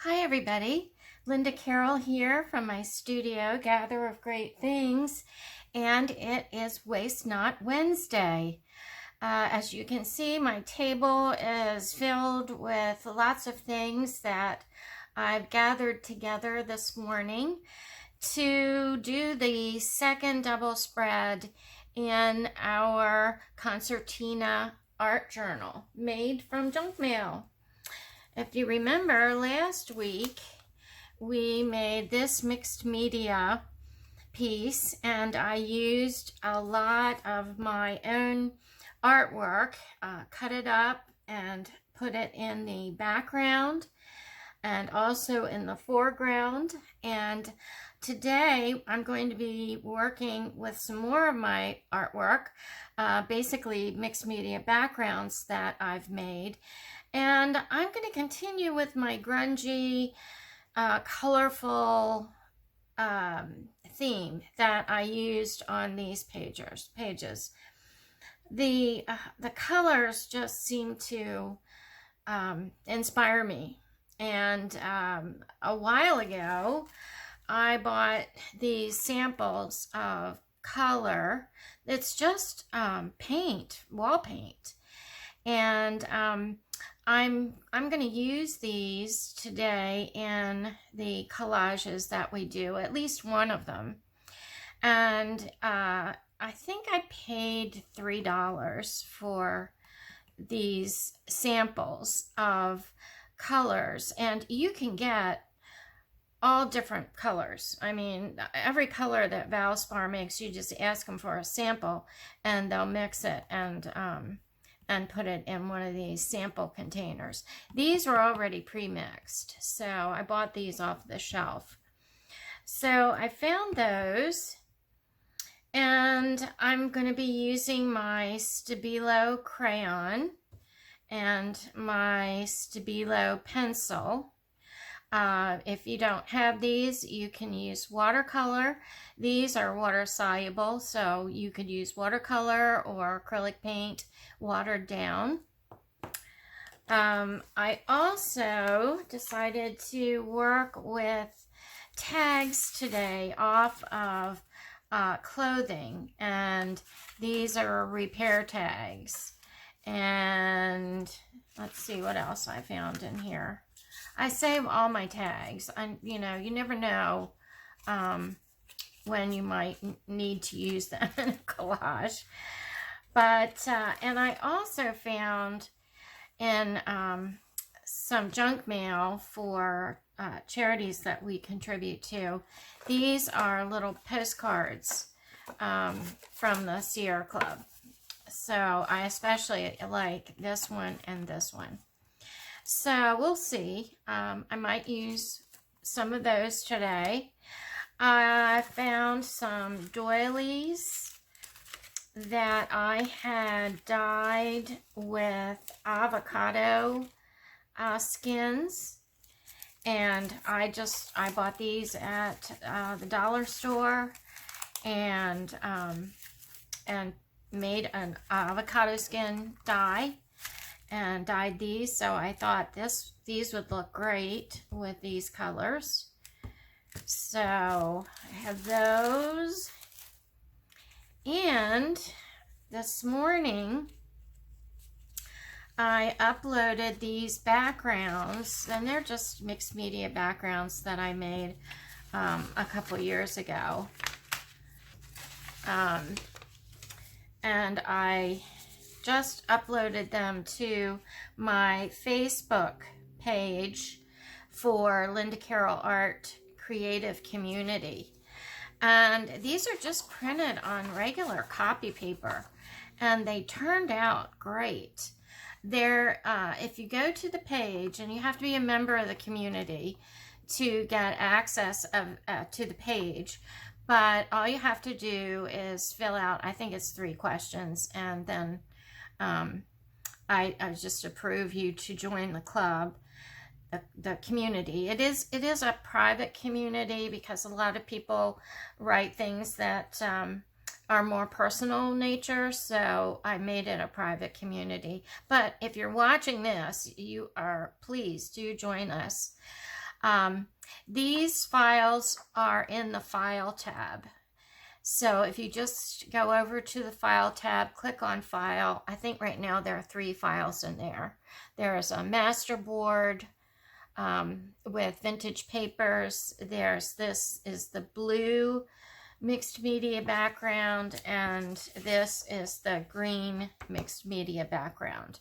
Hi everybody, Linda Carroll here from my studio, Gather of Great Things, and it is Waste Not Wednesday. As you can see, my table is filled with lots of things that I've gathered together this morning to do the second double spread in our Concertina art journal made from junk mail. If you remember, last week we made this mixed media piece and I used a lot of my own artwork, cut it up and put it in the background and also in the foreground. And today I'm going to be working with some more of my artwork, basically mixed media backgrounds that I've made. And I'm going to continue with my grungy, colorful theme that I used on these pages. The colors just seem to inspire me. And a while ago, I bought these samples of color. It's just paint, wall paint. And I'm going to use these today in the collages that we do, at least one of them. And I think I paid $3 for these samples of colors, and you can get all different colors. I mean, every color that Valspar makes, you just ask them for a sample and they'll mix it and put it in one of these sample containers. These were already pre-mixed, so I bought these off the shelf. So I found those, and I'm going to be using my Stabilo crayon and my Stabilo pencil. If you don't have these, you can use watercolor. These are water soluble, so you could use watercolor or acrylic paint watered down. I also decided to work with tags today off of clothing, and these are repair tags. And let's see what else I found in here. I save all my tags, and you never know when you might need to use them in a collage. But and I also found in some junk mail for charities that we contribute to. These are little postcards from the Sierra Club. So I especially like this one and this one. So we'll see. I might use some of those today. I found some doilies that I had dyed with avocado skins. And I bought these at the dollar store and made an avocado skin dye and dyed these. So I thought these would look great with these colors. So I have those. And this morning I uploaded these backgrounds, and they're just mixed media backgrounds that I made a couple years ago. And I just uploaded them to my Facebook page for Linda Carroll Art Creative Community. And these are just printed on regular copy paper, and they turned out great. They're, if you go to the page, and you have to be a member of the community to get access to the page, but all you have to do is fill out, I think it's 3 questions, and then I just approve you to join the club, the community. It is a private community because a lot of people write things that are more personal nature, so I made it a private community. But if you're watching this, please do join us. These files are in the File tab. So if you just go over to the File tab, click on File. I think right now there are 3 files in there. There's a masterboard with vintage papers. This is the blue mixed media background, and this is the green mixed media background.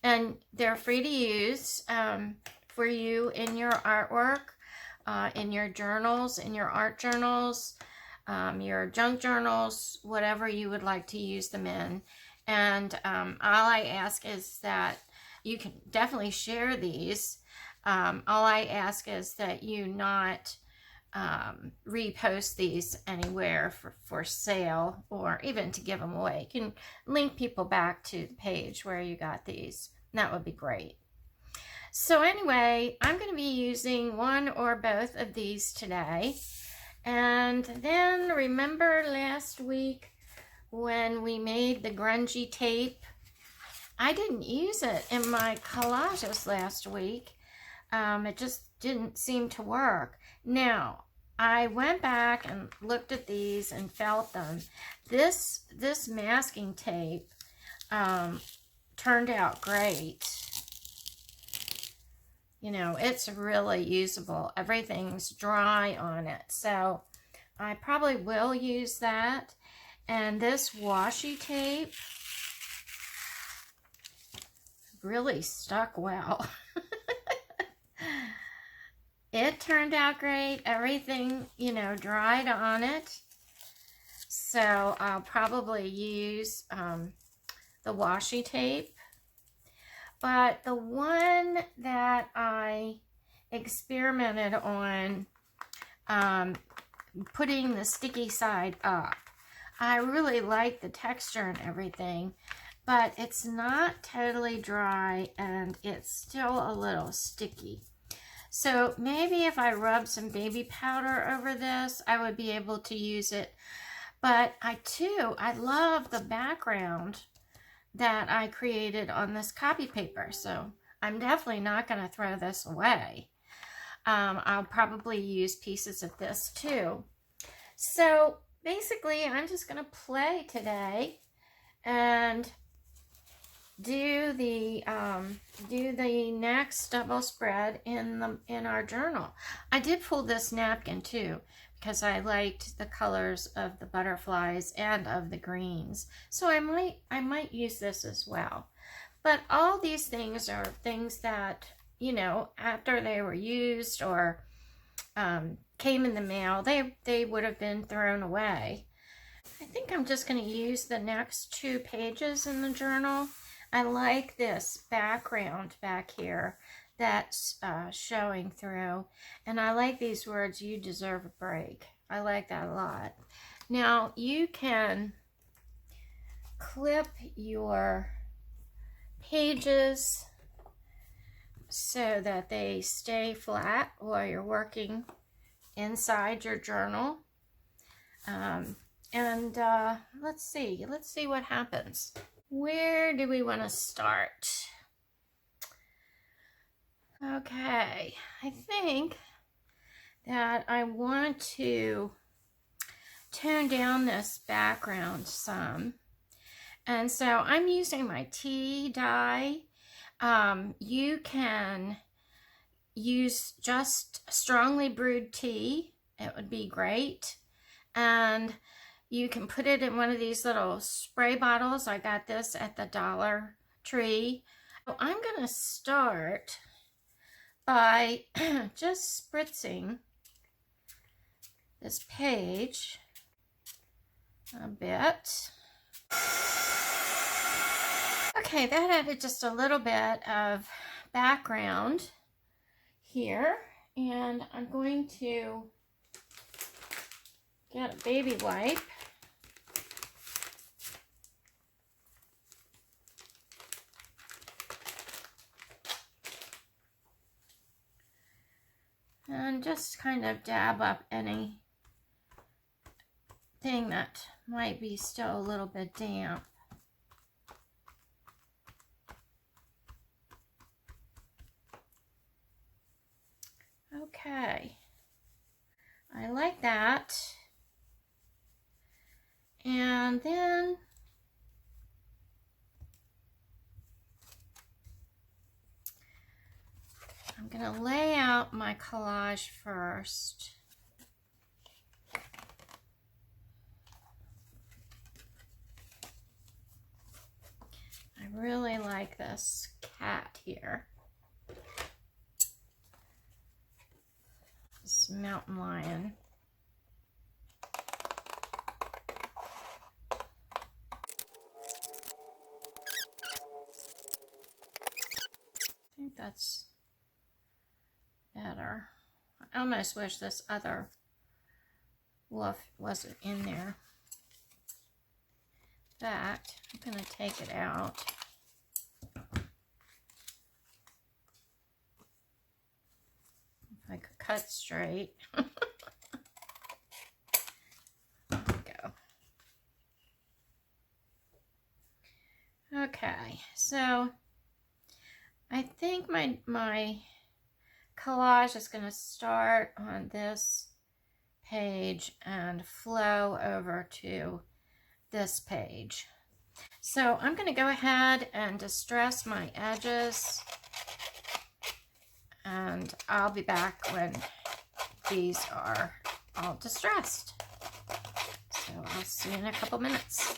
And they're free to use for you in your artwork, in your journals, in your art journals, your junk journals, whatever you would like to use them in. And all I ask is that you can definitely share these. All I ask is that you not repost these anywhere for sale or even to give them away. You can link people back to the page where you got these. That would be great. So anyway, I'm going to be using one or both of these today. And then remember last week when we made the grungy tape? I didn't use it in my collages last week. It just didn't seem to work. Now, I went back and looked at these and felt them. This masking tape turned out great. You know, it's really usable. Everything's dry on it. So I probably will use that. And this washi tape really stuck well. It turned out great. Everything, you know, dried on it. So I'll probably use the washi tape. But the one that I experimented on, putting the sticky side up, I really like the texture and everything, but it's not totally dry and it's still a little sticky. So maybe if I rub some baby powder over this, I would be able to use it. But I love the background that I created on this copy paper. So I'm definitely not going to throw this away. I'll probably use pieces of this too. So basically, I'm just going to play today and do the next double spread in our journal. I did pull this napkin too because I liked the colors of the butterflies and of the greens. So I might use this as well. But all these things are things that, you know, after they were used or came in the mail, they would have been thrown away. I think I'm just going to use the next 2 pages in the journal. I like this background back here that's showing through. And I like these words, "You deserve a break." I like that a lot. Now, you can clip your pages so that they stay flat while you're working inside your journal. Let's see what happens. Where do we want to start? Okay, I think that I want to tone down this background some. And so I'm using my tea dye. You can use just strongly brewed tea. It would be great. And you can put it in one of these little spray bottles. I got this at the Dollar Tree. So I'm going to start by just spritzing this page a bit. Okay, that added just a little bit of background here. And I'm going to get a baby wipe. And just kind of dab up anything that might be still a little bit damp. Okay, I like that. And then I'm going to lay out my collage first. I really like this cat here. This mountain lion. I think that's better. I almost wish this other wolf wasn't in there. In fact, I'm going to take it out. If I could cut straight. There we go. Okay, so I think my collage is going to start on this page and flow over to this page. So I'm going to go ahead and distress my edges, and I'll be back when these are all distressed. So I'll see you in a couple minutes.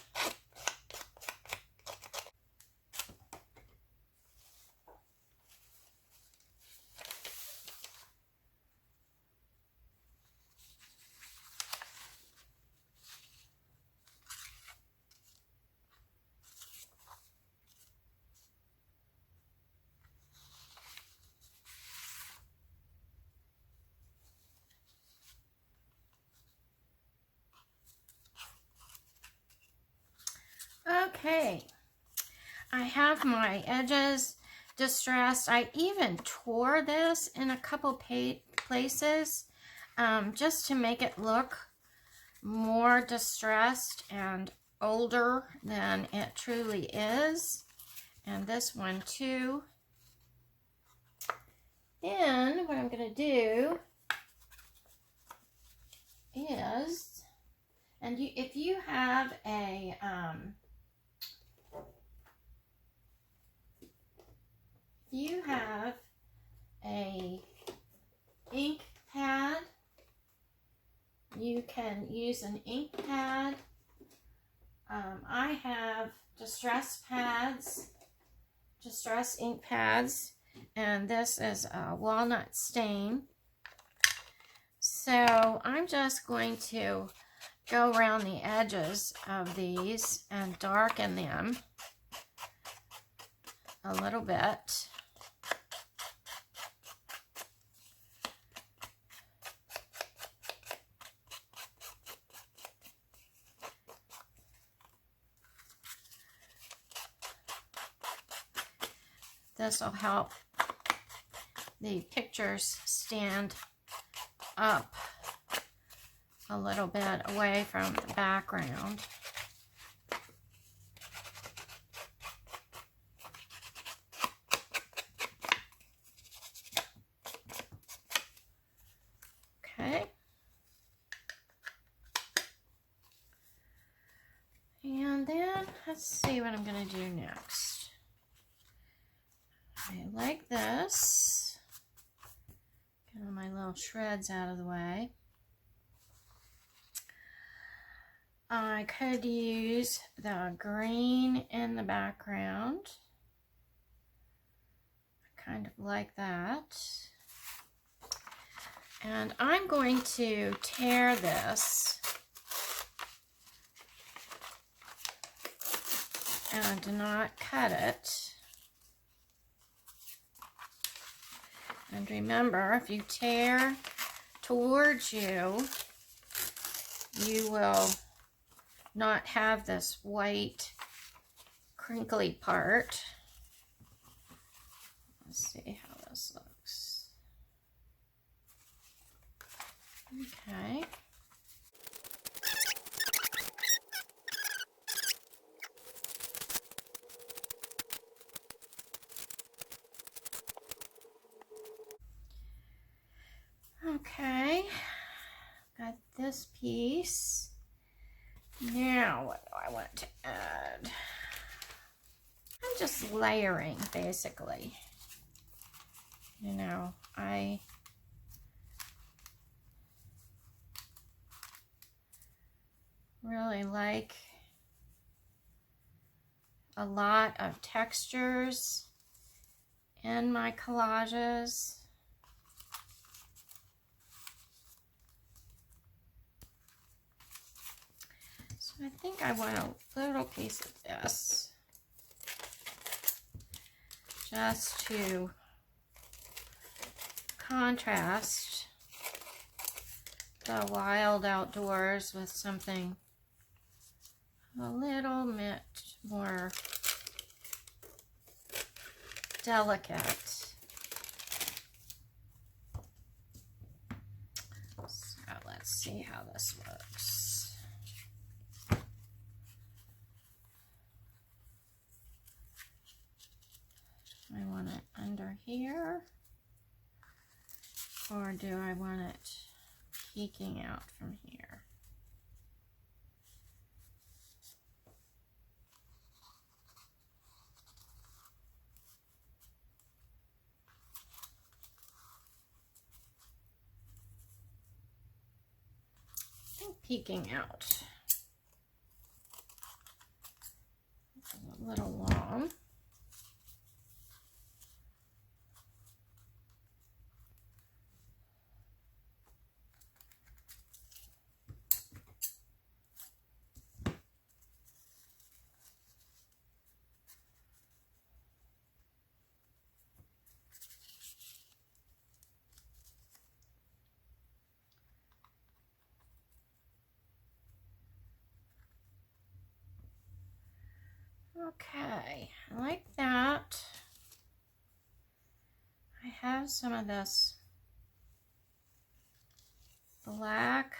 Okay, I have my edges distressed. I even tore this in a couple places just to make it look more distressed and older than it truly is. And this one too. Then what I'm going to do is, and if you have a ink pad, you can use an ink pad. I have distress ink pads, and this is a walnut stain. So I'm just going to go around the edges of these and darken them a little bit. This will help the pictures stand up a little bit away from the background. Okay. And then let's see what I'm going to do next. I like this. Get all my little shreds out of the way. I could use the green in the background. I kind of like that. And I'm going to tear this and not cut it. And remember, if you tear towards you, you will not have this white crinkly part. Let's see how this looks. Okay. this piece. Now, what do I want to add? I'm just layering, basically. You know, I really like a lot of textures in my collages. So I think I want a little piece of this just to contrast the wild outdoors with something a little bit more delicate. So let's see how this works. I want it under here, or do I want it peeking out from here? I think peeking out. It's a little long. Okay, I like that. I have some of this black.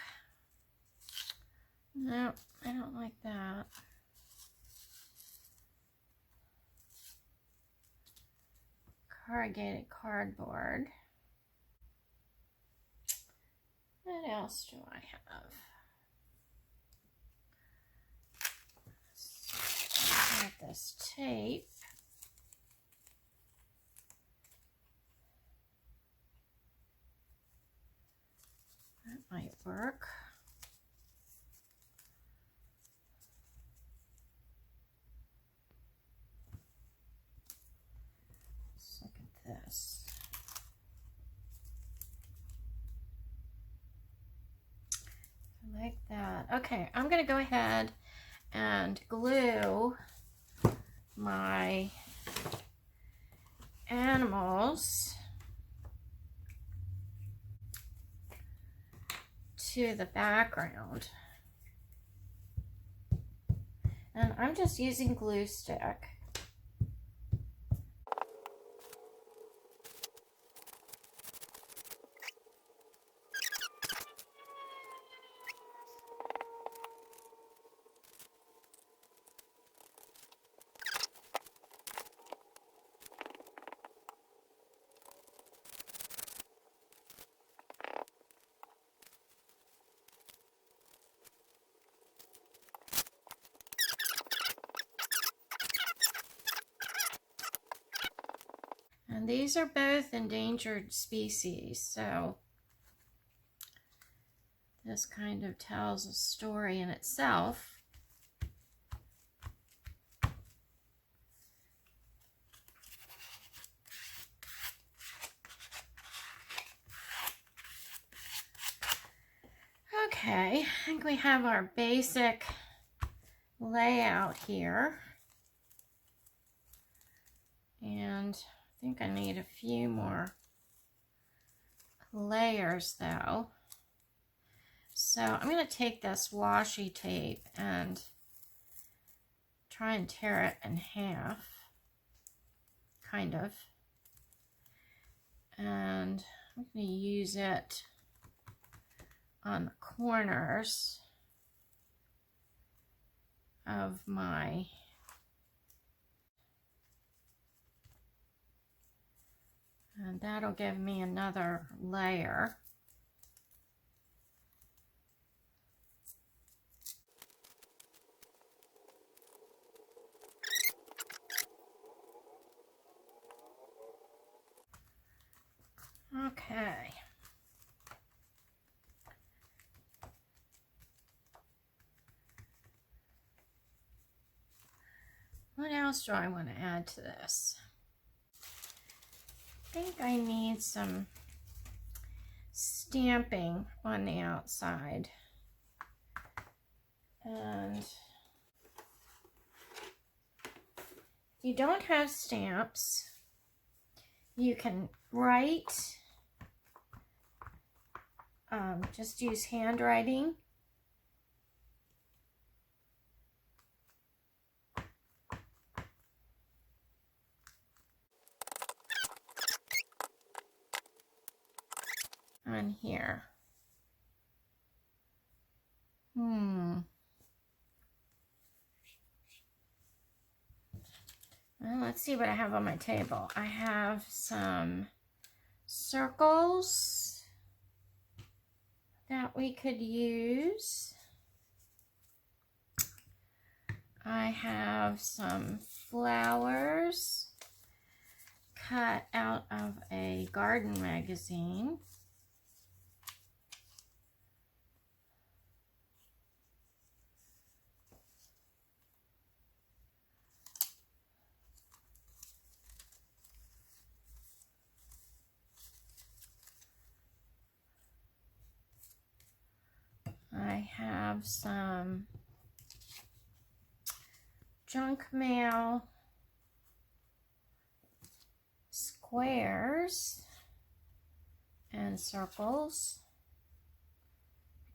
No, I don't like that. Corrugated cardboard. What else do I have? Got this tape. That might work. Let's look at this. I like that. Okay, I'm going to go ahead and glue my animals to the background. And I'm just using glue stick. And these are both endangered species, so this kind of tells a story in itself. Okay, I think we have our basic layout here. And I think I need a few more layers though. So I'm going to take this washi tape and try and tear it in half, kind of. And I'm going to use it on the corners of my and that'll give me another layer. What else do I want to add to this? I think I need some stamping on the outside. And if you don't have stamps, you can write, just use handwriting. On here. Well, let's see what I have on my table. I have some circles that we could use. I have some flowers cut out of a garden magazine. I have some junk mail squares and circles.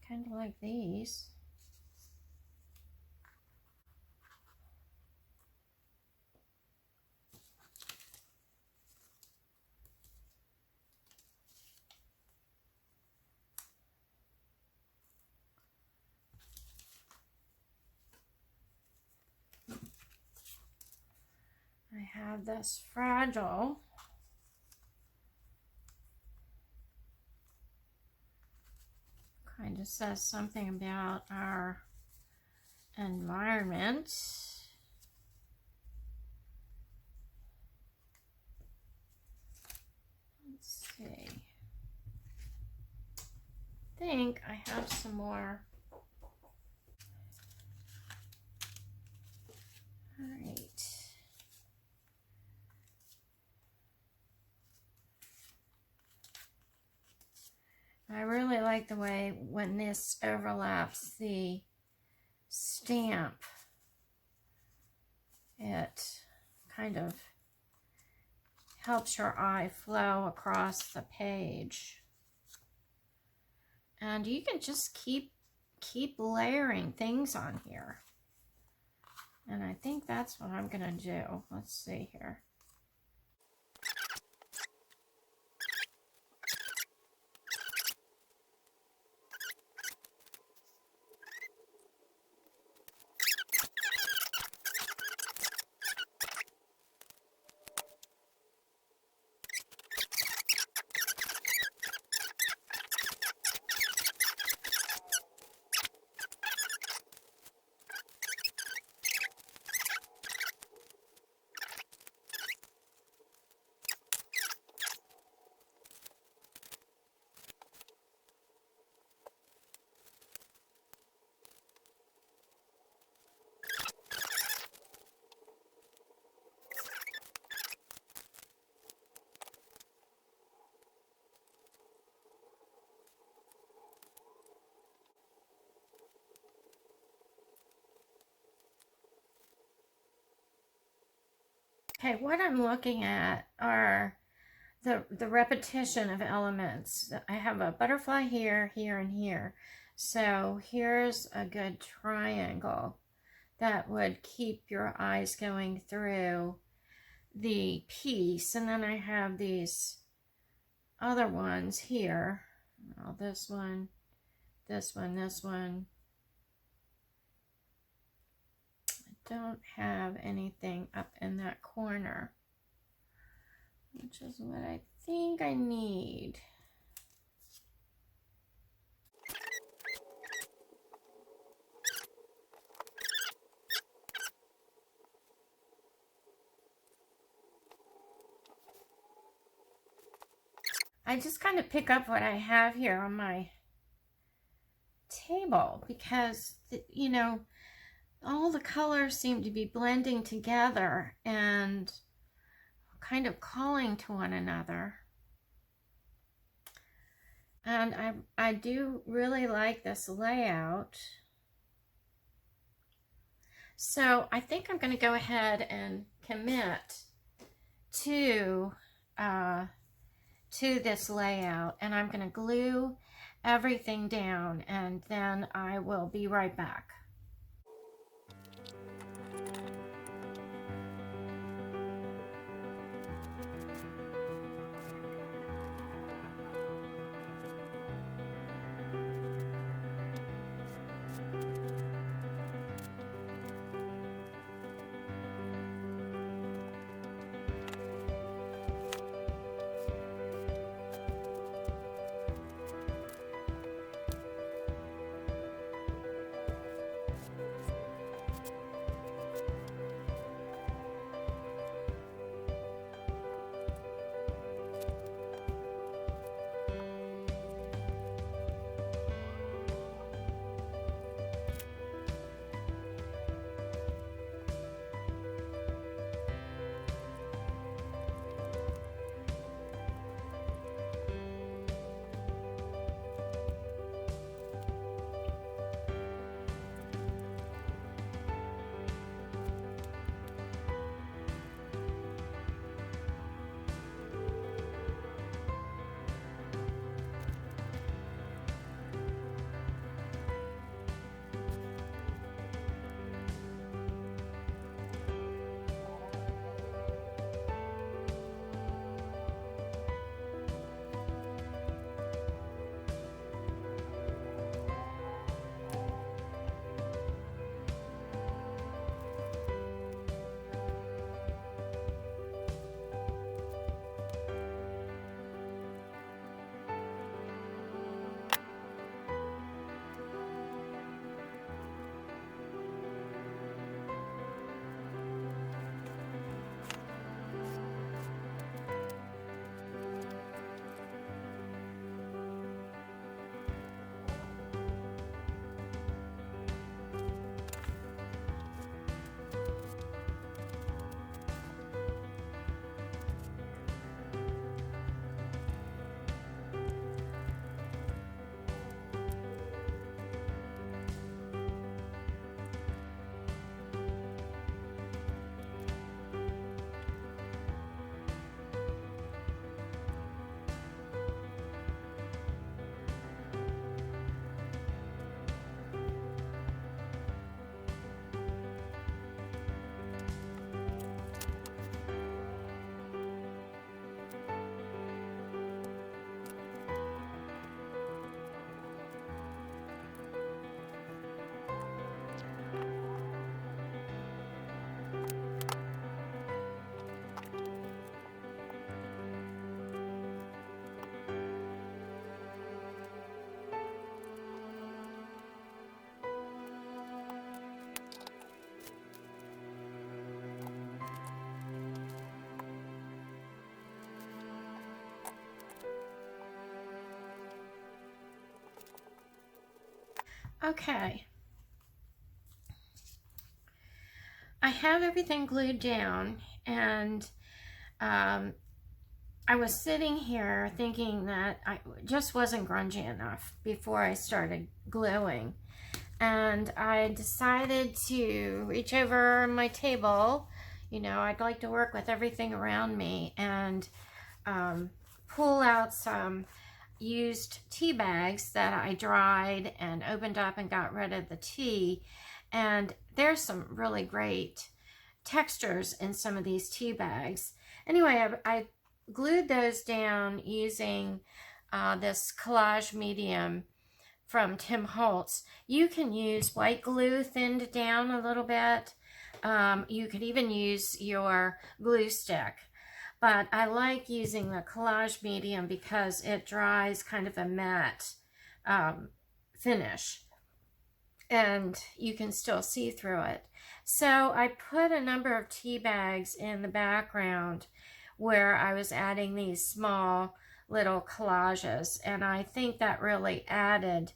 I kind of like these. I have this fragile kind of says something about our environment. Let's see. I think I have some more. All right. I really like the way when this overlaps the stamp, it kind of helps your eye flow across the page. And you can just keep layering things on here. And I think that's what I'm gonna do. Let's see here. Okay, what I'm looking at are the repetition of elements. I have a butterfly here, here, and here. So here's a good triangle that would keep your eyes going through the piece. And then I have these other ones here. Well, this one, this one, this one. Don't have anything up in that corner, which is what I think I need. I just kind of pick up what I have here on my table because, you know, all the colors seem to be blending together and kind of calling to one another. And I do really like this layout. So I think I'm going to go ahead and commit to this layout, and I'm going to glue everything down, and then I will be right back. Okay, I have everything glued down, and I was sitting here thinking that I just wasn't grungy enough before I started gluing, and I decided to reach over my table. You know, I'd like to work with everything around me, and pull out some used tea bags that I dried and opened up and got rid of the tea. And there's some really great textures in some of these tea bags. Anyway, I glued those down using this Collage medium from Tim Holtz. You can use white glue thinned down a little bit. You could even use your glue stick. But I like using the Collage medium because it dries kind of a matte finish, and you can still see through it. So I put a number of tea bags in the background where I was adding these small little collages, and I think that really added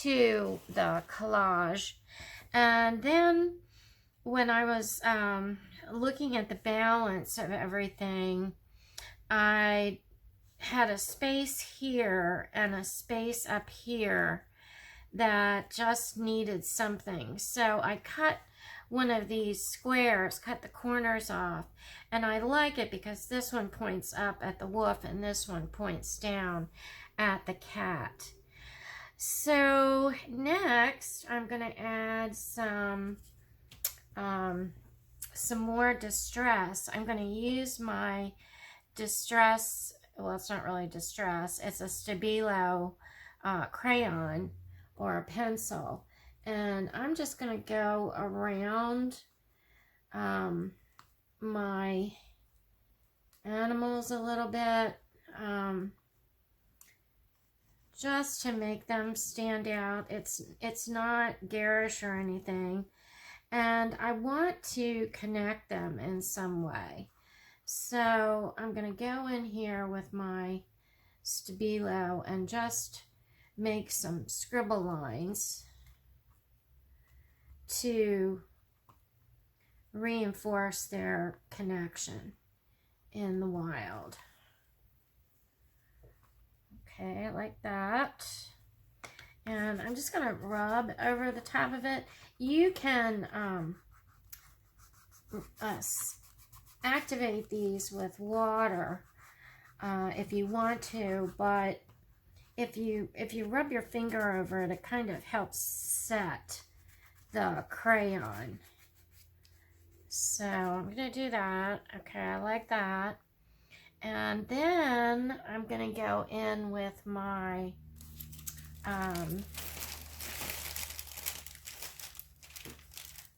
to the collage. And then when I was looking at the balance of everything, I had a space here and a space up here that just needed something. So I cut one of these squares, cut the corners off, and I like it because this one points up at the wolf and this one points down at the cat. So next I'm going to add some more distress. I'm going to use my distress, well, it's not really distress, it's a Stabilo crayon or a pencil, and I'm just going to go around my animals a little bit, just to make them stand out. It's not garish or anything, and I want to connect them in some way. So I'm going to go in here with my Stabilo and just make some scribble lines to reinforce their connection in the wild. Okay, like that. And I'm just going to rub over the top of it. You can activate these with water if you want to, but if you rub your finger over it, it kind of helps set the crayon. So I'm going to do that. Okay, I like that. And then I'm going to go in with my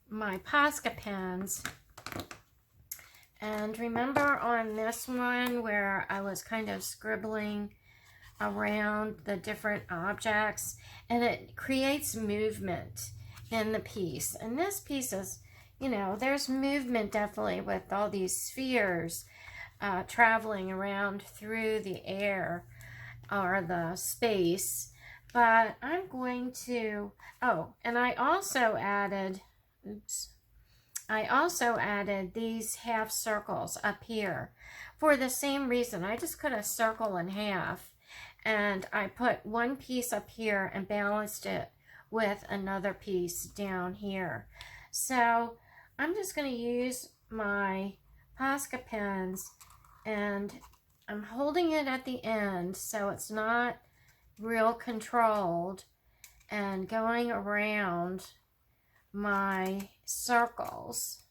my Posca pens. And remember on this one where I was kind of scribbling around the different objects, and it creates movement in the piece. And this piece is, you know, there's movement definitely with all these spheres traveling around through the air or the space. But I'm going to, oh, and I also added, these half circles up here for the same reason. I just cut a circle in half, and I put one piece up here and balanced it with another piece down here. So I'm just going to use my Posca pens, and I'm holding it at the end so it's not real controlled, and going around my circles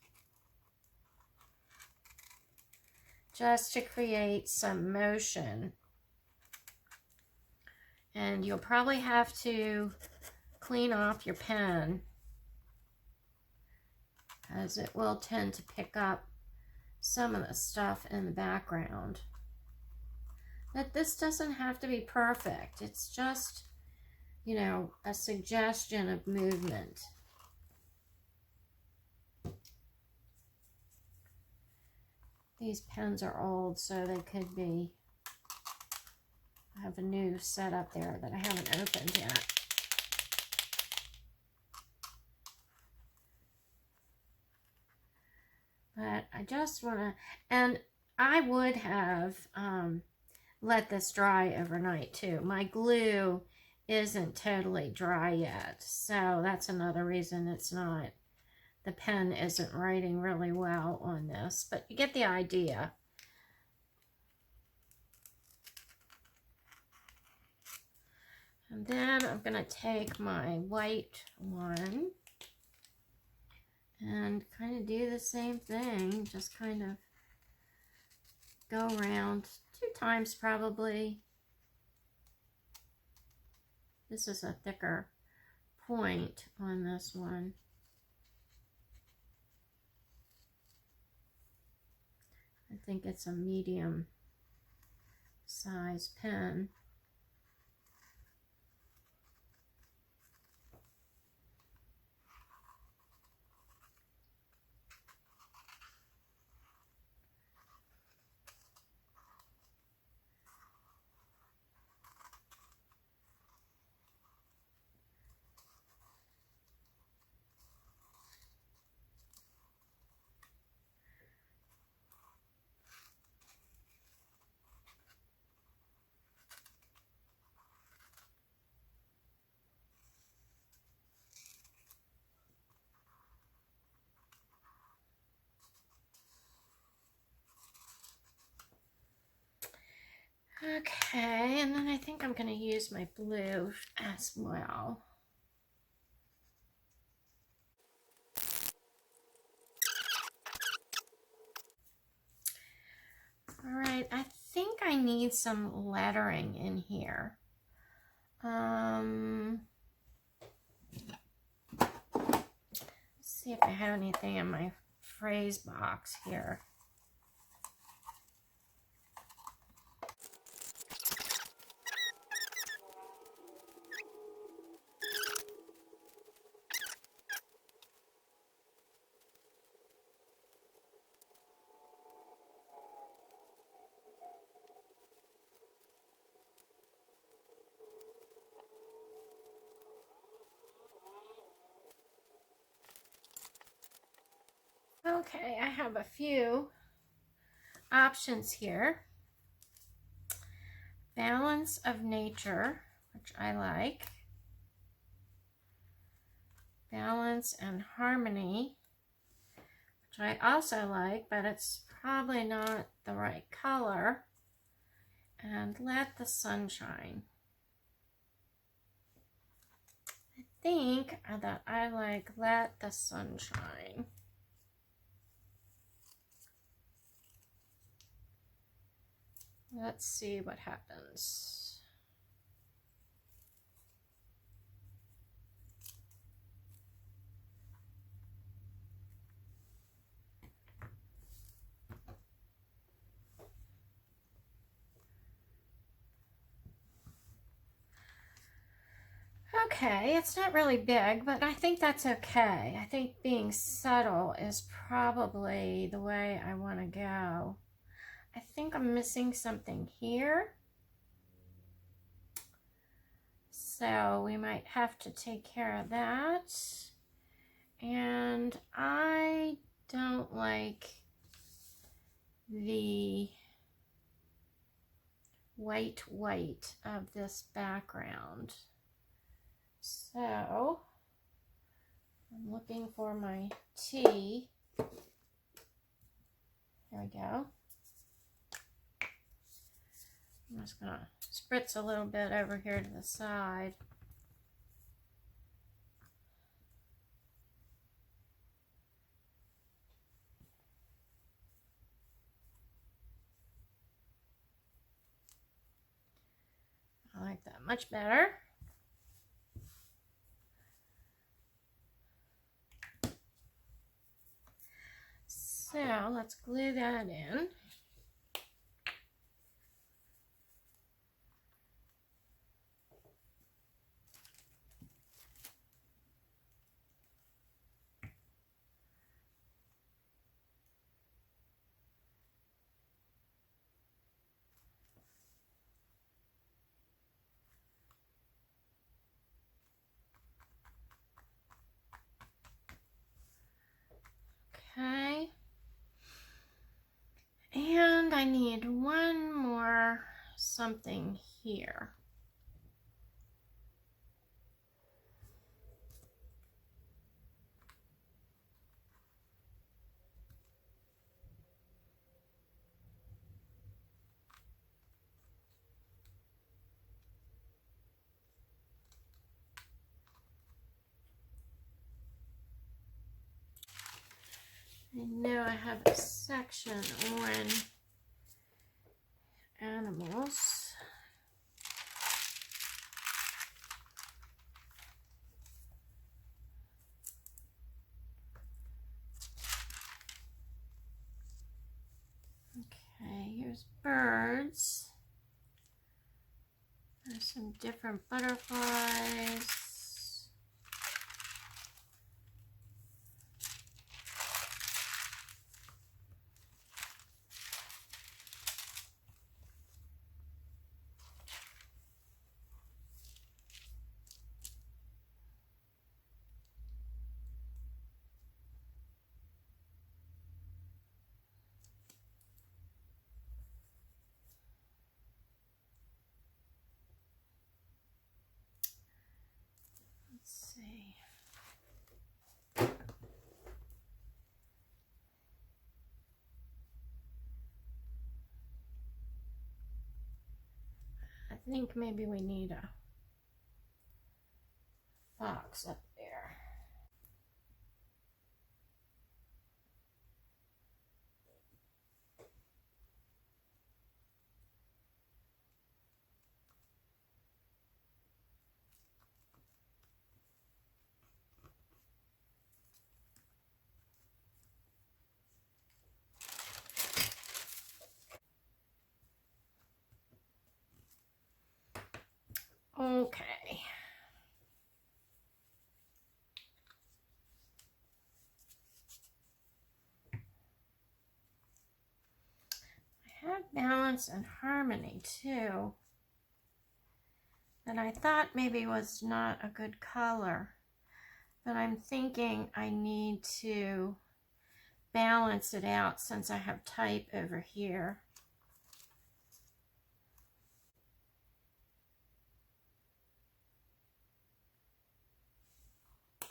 just to create some motion. And you'll probably have to clean off your pen, as it will tend to pick up some of the stuff in the background. But this doesn't have to be perfect. It's just, you know, a suggestion of movement. These pens are old, so they could be, I have a new set up there that I haven't opened yet. But I just want to, and I would have let this dry overnight too. My glue isn't totally dry yet, so that's another reason it's not, the pen isn't writing really well on this, but you get the idea. And then I'm going to take my white one and kind of do the same thing, just kind of go around 2 times probably. This is a thicker point on this one. I think it's a medium size pen. Okay, and then I think I'm going to use my blue as well. All right, I think I need some lettering in here. Let's see if I have anything in my phrase box here. Okay, I have a few options here. Balance of nature, which I like. Balance and harmony, which I also like, but it's probably not the right color. And let the sun shine. I think that I like let the sun shine. Let's see what happens. Okay, it's not really big, but I think that's okay. I think being subtle is probably the way I want to go. I think I'm missing something here. So we might have to take care of that. And I don't like the white of this background. So I'm looking for my tea. There we go. I'm just going to spritz a little bit over here to the side. I like that much better. So let's glue that in. Okay. And I need one more something here. I know I have a section on animals. Okay, here's birds. There's some different butterflies. think maybe we need a box up there. Okay. I had balance and harmony too, that I thought maybe was not a good color, but I'm thinking I need to balance it out since I have type over here.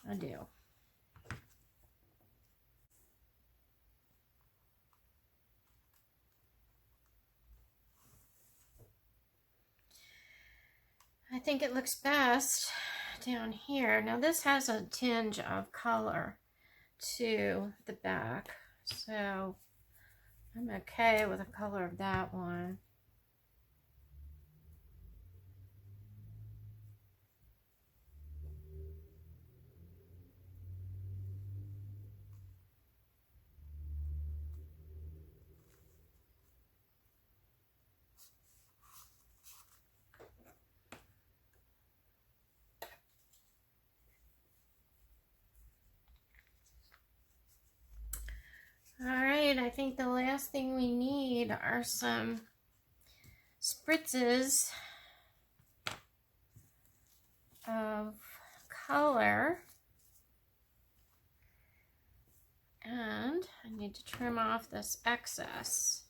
I do. I think it looks best down here. Now this has a tinge of color to the back, so I'm okay with the color of that one. All right, I think the last thing we need are some spritzes of color. And I need to trim off this excess.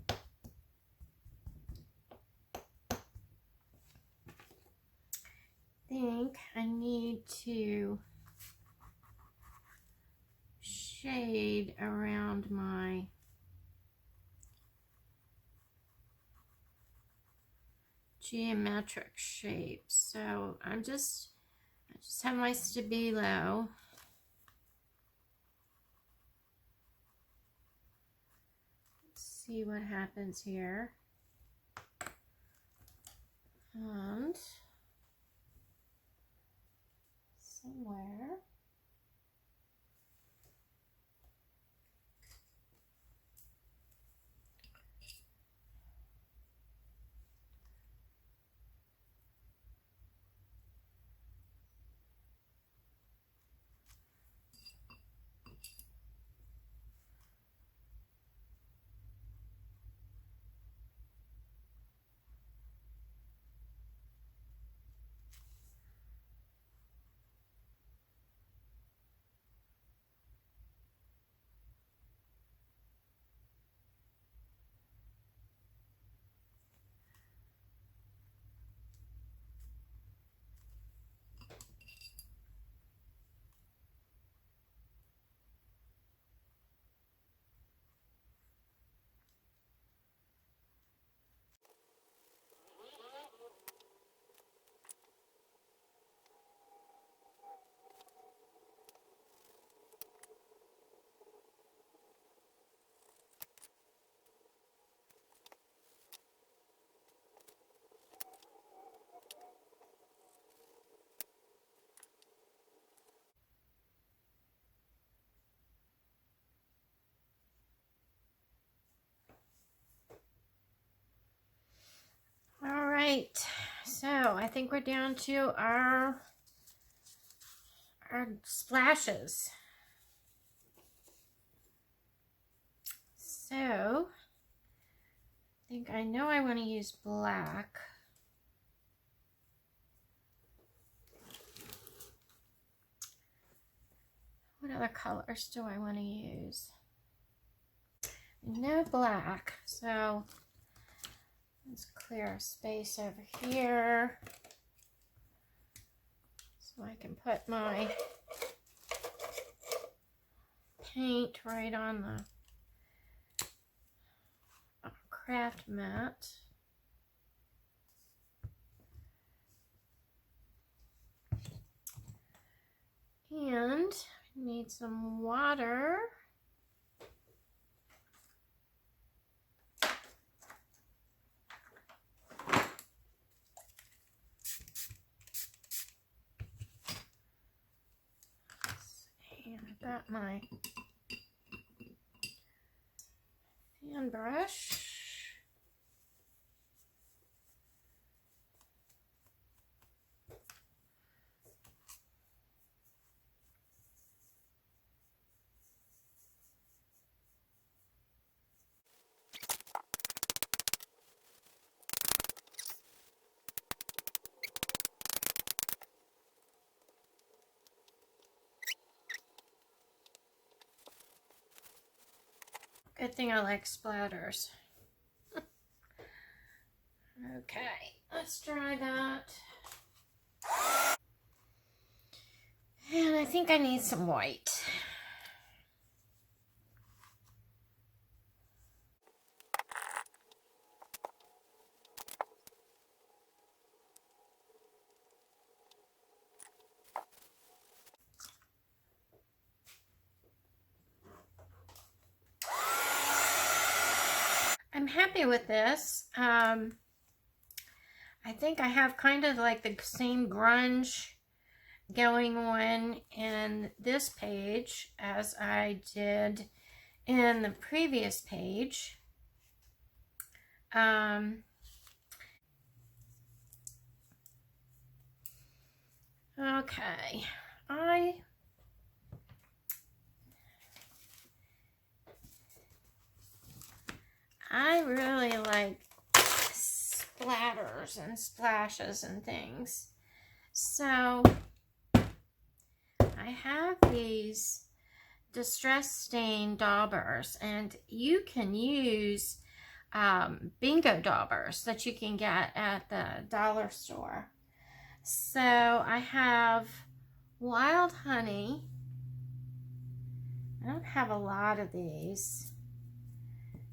I think I need to shade around my geometric shapes. So I just have my stabilo. Let's see what happens here. And somewhere right, so I think we're down to our splashes. So I think I know I want to use black. What other colors do I want to use? No black, so let's clear a space over here so I can put my paint right on the craft mat. And I need some water. And I've got my fan brush. Good thing I like splatters. Okay, let's try that. And I think I need some white. I'm happy with this. I think I have kind of like the same grunge going on in this page as I did in the previous page. Okay, I really like splatters and splashes and things. So I have these distress stain daubers, and you can use bingo daubers that you can get at the dollar store. So I have wild honey. I don't have a lot of these.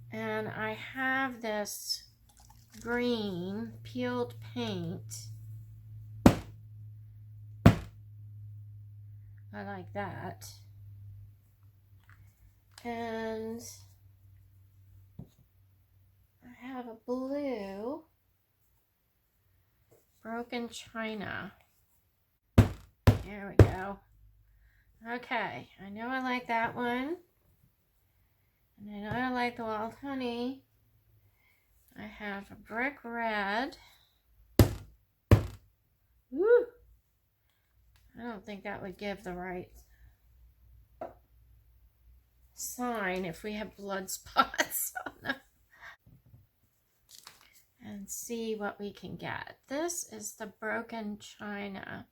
And I have this green peeled paint. I like that. And I have a blue broken china. There we go. Okay, I know I like that one. And I know I like the wild honey. I have a brick red. Woo! I don't think that would give the right sign if we have blood spots on them. And see what we can get. This is the broken china.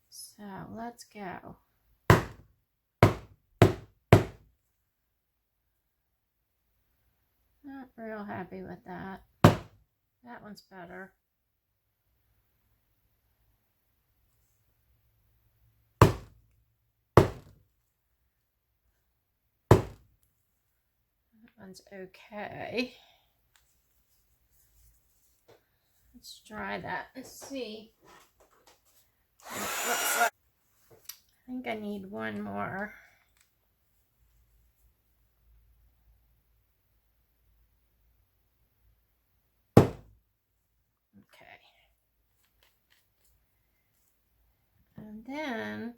So let's go. Not real happy with that. That one's better. That one's okay. Let's try that and see. I think I need one more. Okay. And then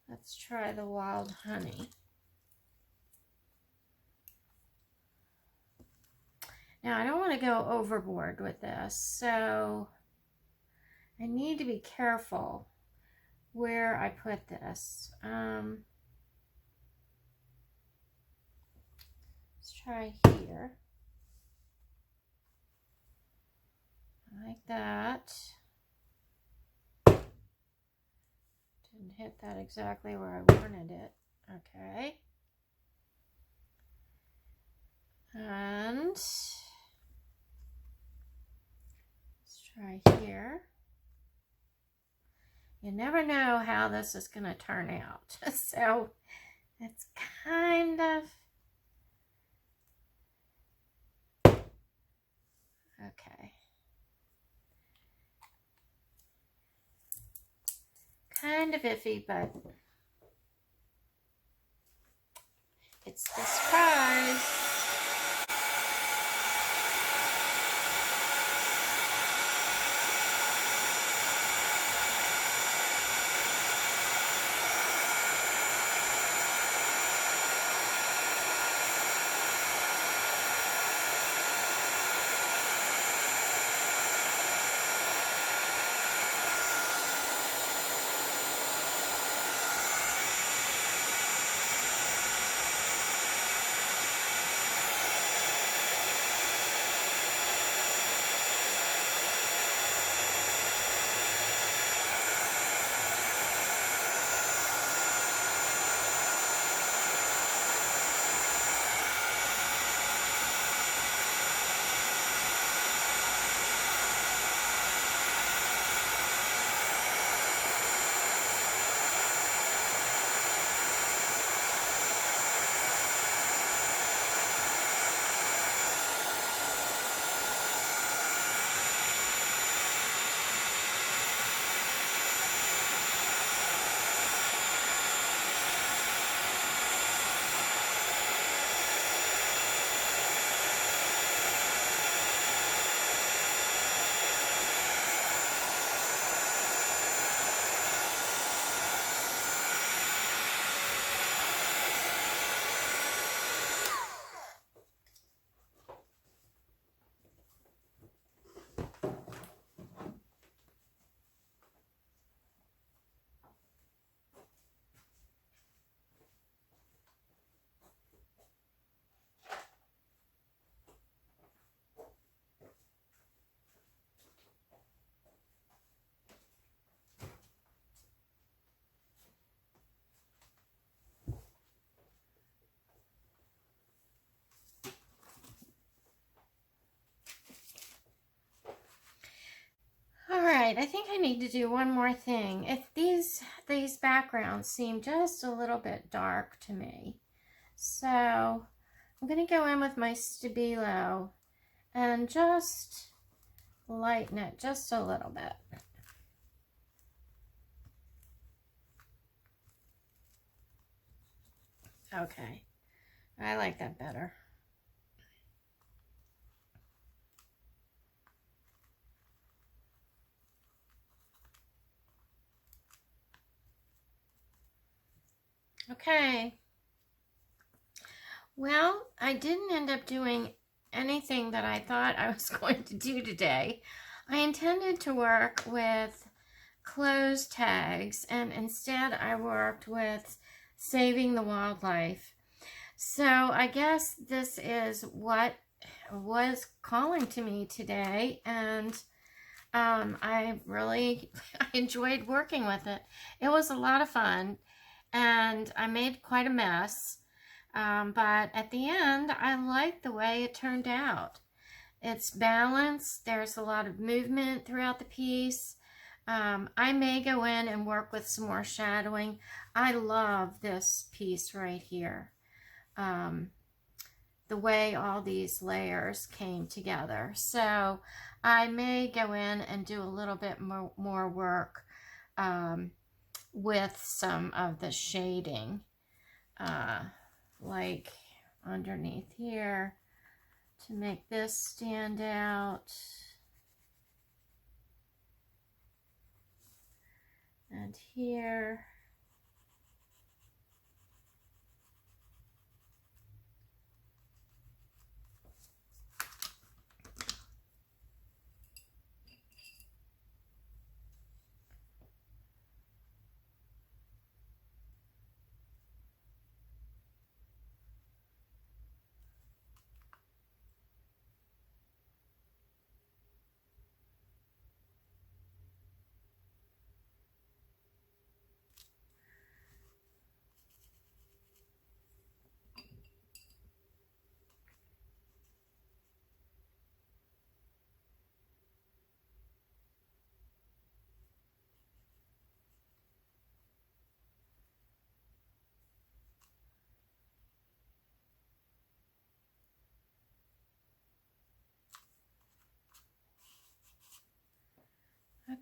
let's try the wild honey. Now I don't want to go overboard with this, so I need to be careful where I put this. Let's try here. Like that. Didn't hit that exactly where I wanted it. Okay. And let's try here. You never know how this is going to turn out. So it's kind of Okay. Kind of iffy, but it's the surprise. All right, I think I need to do one more thing. If these backgrounds seem just a little bit dark to me, so I'm going to go in with my Stabilo and just lighten it just a little bit. Okay, I like that better. Okay. Well, I didn't end up doing anything that I thought I was going to do today. I intended to work with close tags, and instead I worked with saving the wildlife. So I guess this is what was calling to me today, and I really I enjoyed working with it. It was a lot of fun, and I made quite a mess, but at the end I liked the way it turned out. It's balanced. There's a lot of movement throughout the piece. I may go in and work with some more shadowing. I love this piece right here. The way all these layers came together. So I may go in and do a little bit more work with some of the shading, like underneath here, to make this stand out. And here.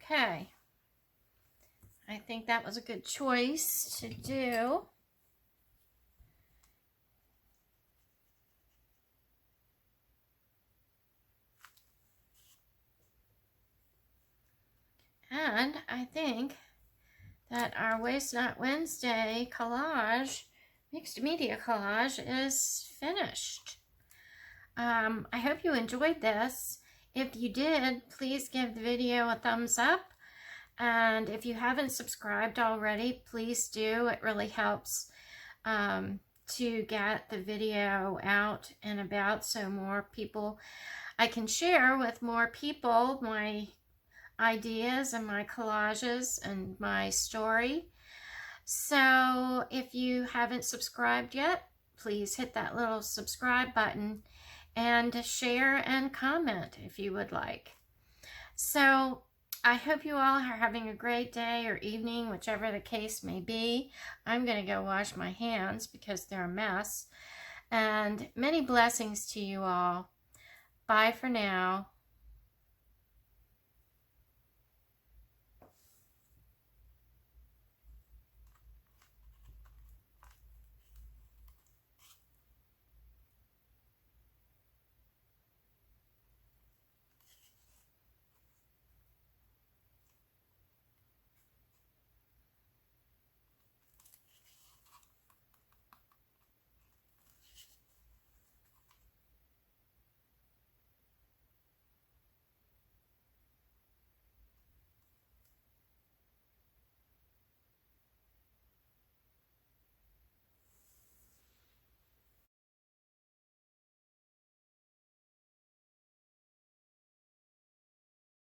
Okay. I think that was a good choice to do. And I think that our Waste Not Wednesday collage, mixed media collage, is finished. I hope you enjoyed this. If you did, please give the video a thumbs up. And if you haven't subscribed already, please do. It really helps to get the video out and about so more people, I can share with more people my ideas and my collages and my story. So if you haven't subscribed yet, please hit that little subscribe button and share and comment if you would like. So I hope you all are having a great day or evening, whichever the case may be. I'm going to go wash my hands because they're a mess. And many blessings to you all. Bye for now.